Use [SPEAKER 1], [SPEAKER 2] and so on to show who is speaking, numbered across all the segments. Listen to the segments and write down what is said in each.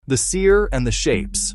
[SPEAKER 1] The seer and the shapes.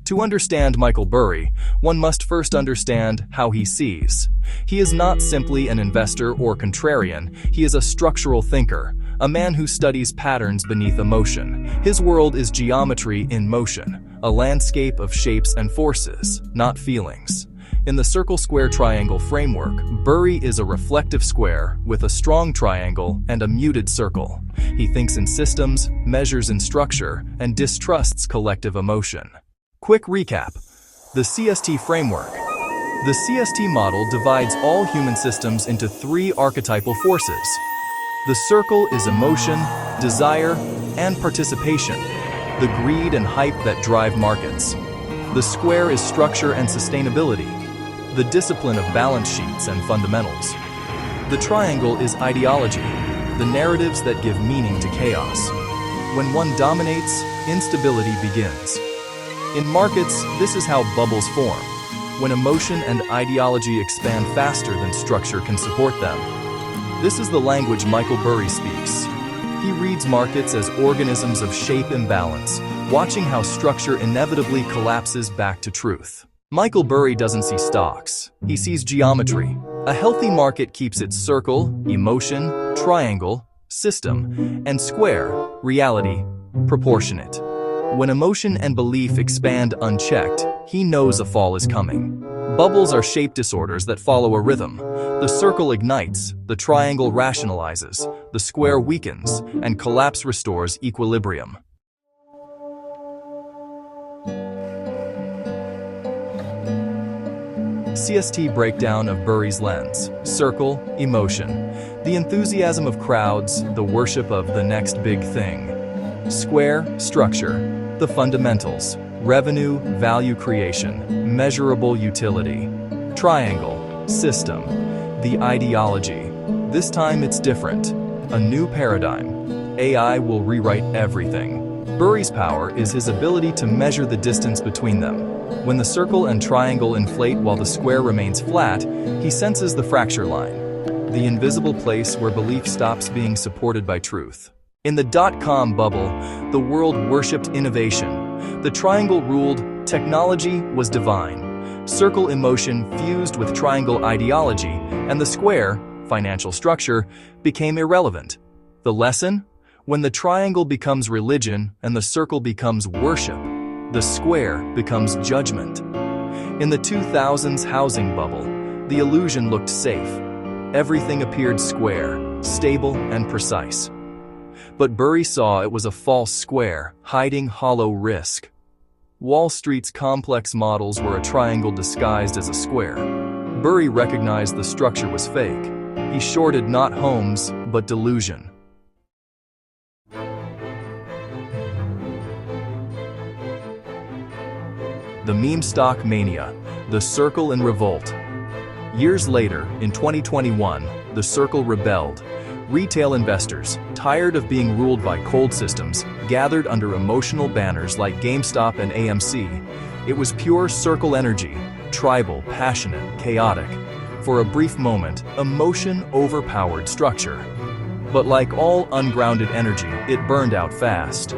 [SPEAKER 1] To understand Michael Burry, one must first understand how he sees. He is not simply an investor or contrarian, he is a structural thinker, a man who studies patterns beneath emotion. His world is geometry in motion, a landscape of shapes and forces, not feelings. In the circle-square-triangle framework, Burry is a reflective square with a strong triangle and a muted circle. He thinks in systems, measures in structure, and distrusts collective emotion. Quick recap. The CST framework. The CST model divides all human systems into three archetypal forces. The circle is emotion, desire, and participation, the greed and hype that drive markets. The square is structure and sustainability, the discipline of balance sheets and fundamentals. The triangle is ideology, the narratives that give meaning to chaos. When one dominates, instability begins. In markets, this is how bubbles form, when emotion and ideology expand faster than structure can support them. This is the language Michael Burry speaks. He reads markets as organisms of shape and balance, watching how structure inevitably collapses back to truth. Michael Burry doesn't see stocks, he sees geometry. A healthy market keeps its circle, emotion, triangle, system, and square, reality, proportionate. When emotion and belief expand unchecked, he knows a fall is coming. Bubbles are shape disorders that follow a rhythm. The circle ignites, the triangle rationalizes, the square weakens, and collapse restores equilibrium. CST breakdown of Burry's lens. Circle, emotion. The enthusiasm of crowds, the worship of the next big thing. Square, structure. The fundamentals. Revenue, value creation, measurable utility. Triangle, system. The ideology. This time it's different. A new paradigm. AI will rewrite everything. Burry's power is his ability to measure the distance between them. When the circle and triangle inflate while the square remains flat, he senses the fracture line, the invisible place where belief stops being supported by truth. In the dot-com bubble, the world worshipped innovation. The triangle ruled, technology was divine. Circle emotion fused with triangle ideology, and the square, financial structure, became irrelevant. The lesson? When the triangle becomes religion and the circle becomes worship, the square becomes judgment. In the 2000s housing bubble, the illusion looked safe. Everything appeared square, stable, and precise. But Burry saw it was a false square, hiding hollow risk. Wall Street's complex models were a triangle disguised as a square. Burry recognized the structure was fake. He shorted not homes, but delusion. The Meme-Stock Mania, the circle in revolt. Years later, in 2021, the circle rebelled. Retail investors, tired of being ruled by cold systems, gathered under emotional banners like GameStop and AMC. It was pure circle energy, tribal, passionate, chaotic. For a brief moment, emotion overpowered structure. But like all ungrounded energy, it burned out fast.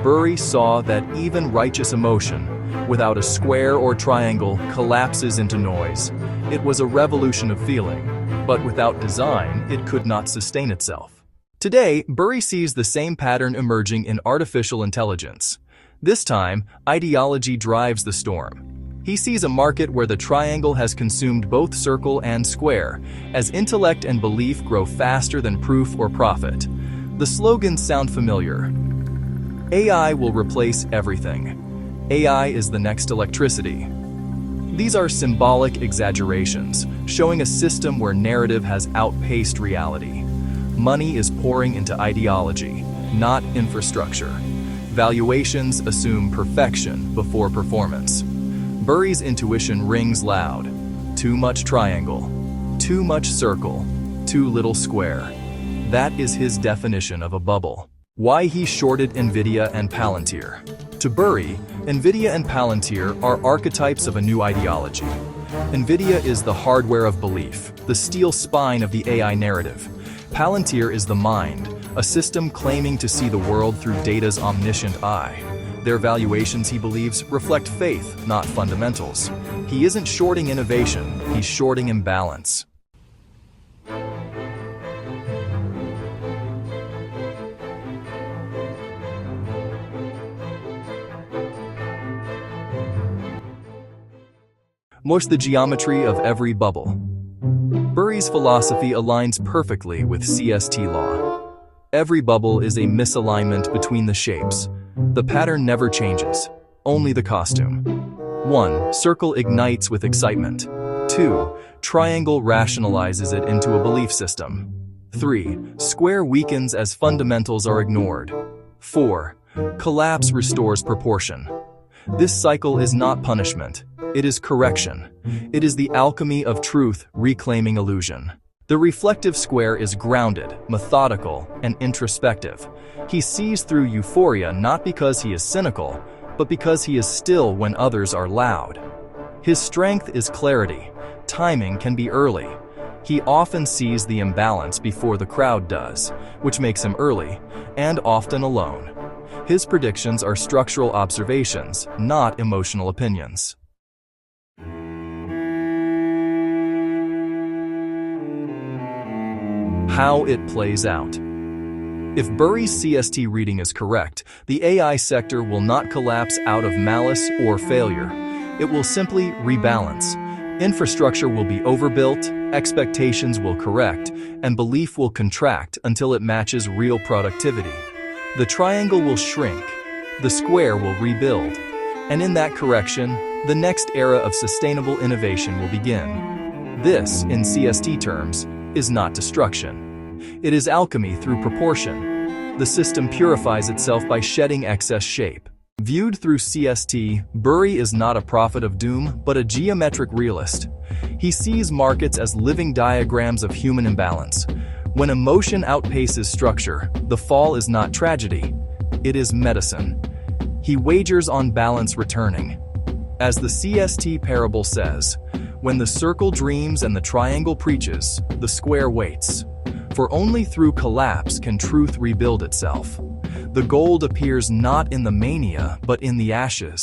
[SPEAKER 1] Burry saw that even righteous emotion, without a square or triangle, collapses into noise. It was a revolution of feeling, but without design, it could not sustain itself. Today, Burry sees the same pattern emerging in artificial intelligence. This time, ideology drives the storm. He sees a market where the triangle has consumed both circle and square, as intellect and belief grow faster than proof or profit. The slogans sound familiar. AI will replace everything. AI is the next electricity. These are symbolic exaggerations, showing a system where narrative has outpaced reality. Money is pouring into ideology, not infrastructure. Valuations assume perfection before performance. Burry's intuition rings loud. Too much triangle, too much circle, too little square. That is his definition of a bubble. Why he shorted Nvidia and Palantir. To Burry, Nvidia and Palantir are archetypes of a new ideology. Nvidia is the hardware of belief, the steel spine of the AI narrative. Palantir is the mind, a system claiming to see the world through data's omniscient eye. Their valuations, he believes, reflect faith, not fundamentals. He isn't shorting innovation, he's shorting imbalance. What's the geometry of every bubble? Burry's philosophy aligns perfectly with CST law. Every bubble is a misalignment between the shapes. The pattern never changes, only the costume. 1. Circle ignites with excitement. 2. Triangle rationalizes it into a belief system. 3. Square weakens as fundamentals are ignored. 4. Collapse restores proportion. This cycle is not punishment. It is correction. It is the alchemy of truth reclaiming illusion. The reflective square is grounded, methodical, and introspective. He sees through euphoria not because he is cynical, but because he is still when others are loud. His strength is clarity. Timing can be early. He often sees the imbalance before the crowd does, which makes him early, and often alone. His predictions are structural observations, not emotional opinions. How it plays out. If Burry's CST reading is correct, the AI sector will not collapse out of malice or failure. It will simply rebalance. Infrastructure will be overbuilt, expectations will correct, and belief will contract until it matches real productivity. The triangle will shrink, the square will rebuild, and in that correction, the next era of sustainable innovation will begin. This, in CST terms, is not destruction. It is alchemy through proportion. The system purifies itself by shedding excess shape. Viewed through CST, Burry is not a prophet of doom, but a geometric realist. He sees markets as living diagrams of human imbalance. When emotion outpaces structure, the fall is not tragedy, it is medicine. He wagers on balance returning. As the CST parable says, when the circle dreams and the triangle preaches, the square waits. For only through collapse can truth rebuild itself. The gold appears not in the mania, but in the ashes.